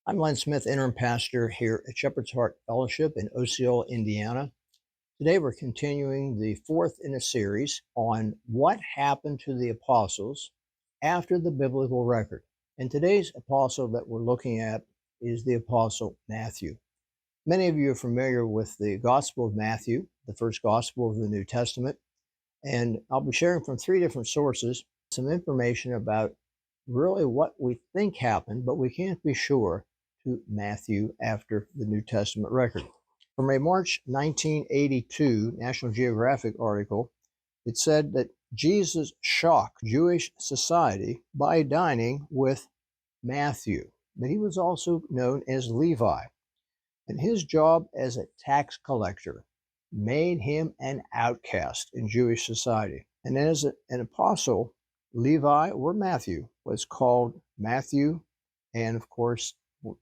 I'm Len Smith, interim pastor here at Shepherd's Heart Fellowship in Osceola, Indiana. Today we're continuing the fourth in a series on what happened to the apostles after the biblical record. And today's apostle that we're looking at is the apostle Matthew. Many of you are familiar with the Gospel of Matthew, the first gospel of the New Testament, and I'll be sharing from three different sources some information about really what we think happened, but we can't be sure, to Matthew after the New Testament record. From a March 1982 National Geographic article, it said that Jesus shocked Jewish society by dining with Matthew, but he was also known as Levi, and his job as a tax collector made him an outcast in Jewish society. And as an apostle, Levi, or Matthew, was called Matthew, and of course,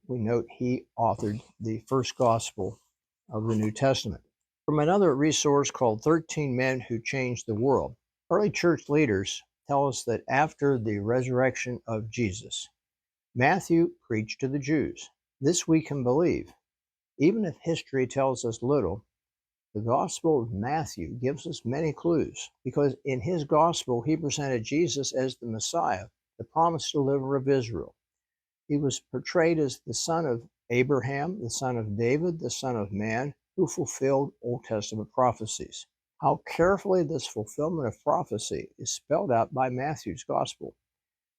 we note he authored the first gospel of the New Testament. From another resource called 13 Men Who Changed the World, early church leaders tell us that after the resurrection of Jesus, Matthew preached to the Jews. This we can believe. Even if history tells us little, the Gospel of Matthew gives us many clues, because in his Gospel he presented Jesus as the Messiah, the promised deliverer of Israel. He was portrayed as the son of Abraham, the son of David, the son of man, who fulfilled Old Testament prophecies. How carefully this fulfillment of prophecy is spelled out by Matthew's Gospel.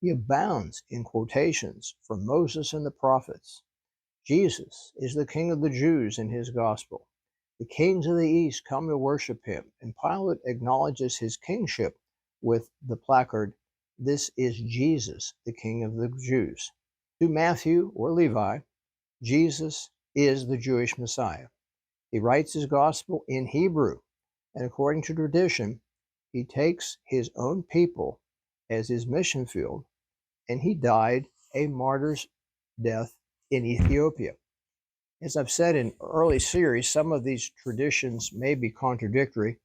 He abounds in quotations from Moses and the prophets. Jesus is the King of the Jews in his Gospel. The kings of the East come to worship him, and Pilate acknowledges his kingship with the placard, "This is Jesus, the King of the Jews." To Matthew, or Levi, Jesus is the Jewish Messiah. He writes his gospel in Hebrew, and according to tradition, he takes his own people as his mission field, and he died a martyr's death in Ethiopia. As I've said in early series, some of these traditions may be contradictory.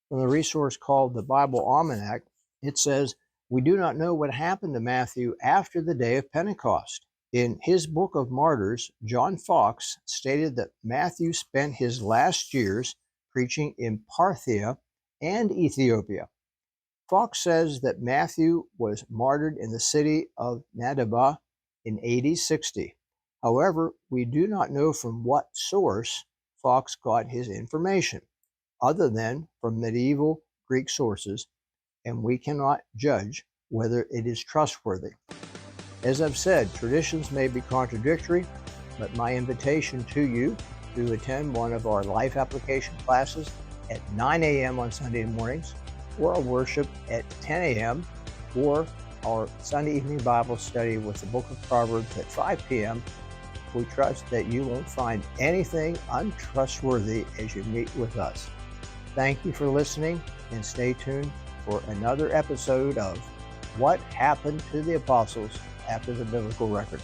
From the resource called the Bible Almanac, it says, "We do not know what happened to Matthew after the day of Pentecost." In his Book of Martyrs, John Fox stated that Matthew spent his last years preaching in Parthia and Ethiopia. Fox says that Matthew was martyred in the city of Nadabah in AD 60. However, we do not know from what source Fox got his information, other than from medieval Greek sources, and we cannot judge whether it is trustworthy. As I've said, traditions may be contradictory, but my invitation to you to attend one of our life application classes at 9 a.m. on Sunday mornings, or our worship at 10 a.m., or our Sunday evening Bible study with the book of Proverbs at 5 p.m., we trust that you won't find anything untrustworthy as you meet with us. Thank you for listening, and stay tuned for another episode of What Happened to the Apostles after the Biblical Record.